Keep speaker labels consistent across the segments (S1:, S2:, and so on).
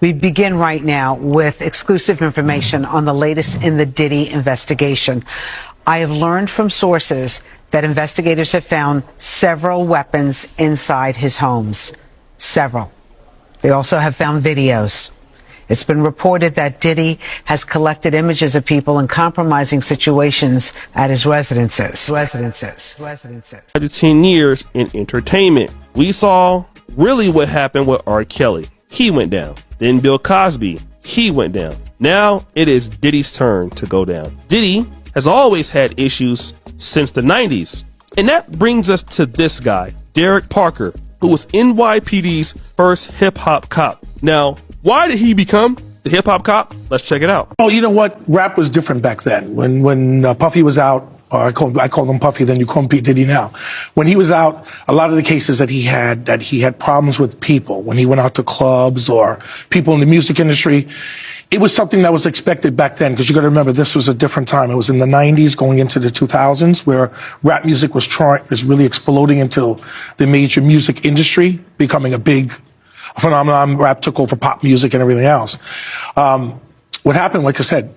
S1: We begin right now with exclusive information on the latest in the Diddy investigation. I have learned from sources that investigators have found several weapons inside his homes. Several. They also have found videos. It's been reported that Diddy has collected images of people in compromising situations at his residences.
S2: 10 years in entertainment. We saw really what happened with R. Kelly. He went down. Then Bill Cosby. He went down. Now it is Diddy's turn to go down. Diddy has always had issues since the 90s. And that brings us to this guy, Derek Parker, who was NYPD's first hip-hop cop. Now, why did he become the hip-hop cop? Let's check it out.
S3: Oh, you know what? Rap was different back then. When Puffy was out, or I call him Puffy, then you call him P. Diddy now. When he was out, a lot of the cases that he had problems with people when he went out to clubs or people in the music industry. It was something that was expected back then, because you got to remember, this was a different time. It was in the 90s going into the 2000s, where rap music was really exploding into the major music industry, becoming a big phenomenon. Rap took over pop music and everything else. What happened, like I said,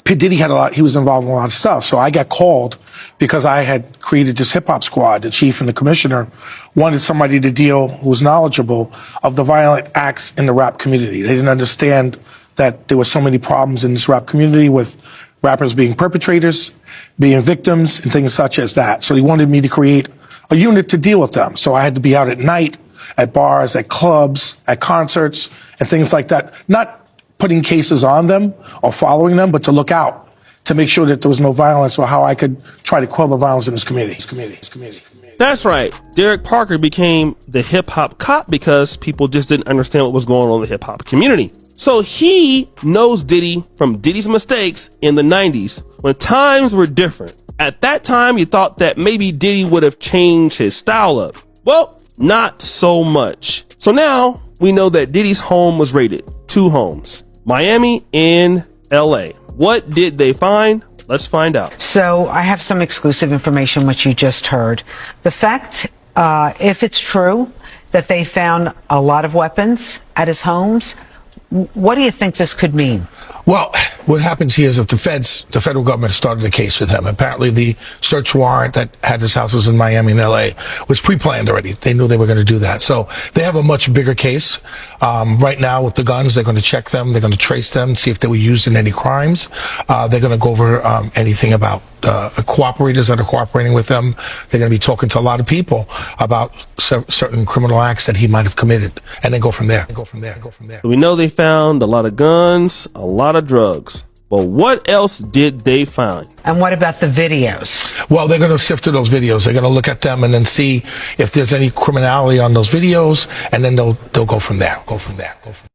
S3: P. Diddy he was involved in a lot of stuff. So I got called because I had created this hip hop squad. The chief and the commissioner wanted somebody to deal who was knowledgeable of the violent acts in the rap community. They didn't understand that there were so many problems in this rap community with rappers being perpetrators, being victims, and things such as that. So they wanted me to create a unit to deal with them. So I had to be out at night, at bars, at clubs, at concerts, and things like that. Not putting cases on them or following them, but to look out to make sure that there was no violence, or how I could try to quell the violence in this community.
S2: That's right. Derek Parker became the hip-hop cop because people just didn't understand what was going on in the hip-hop community. So he knows Diddy from Diddy's mistakes in the 90s when times were different. At that time, you thought that maybe Diddy would have changed his style up. Well, not so much. So now we know that Diddy's home was raided. 2 homes. Miami and LA. What did they find? Let's find out.
S1: So I have some exclusive information, which you just heard. The fact, if it's true, that they found a lot of weapons at his homes, what do you think this could mean?
S3: Well, what happens here is that the federal government started a case with him. Apparently the search warrant that had his houses in Miami and LA was pre-planned already. They knew they were going to do that. So they have a much bigger case. Right now with the guns, they're going to check them. They're going to trace them, see if they were used in any crimes. They're going to go over anything about cooperators that are cooperating with them. They're going to be talking to a lot of people about certain criminal acts that he might have committed, and then go from there.
S2: We know they found a lot of guns, a lot of drugs. But what else did they find?
S1: And what about the videos?
S3: Well, they're going to sift through those videos. They're going to look at them and then see if there's any criminality on those videos, and then they'll go from there.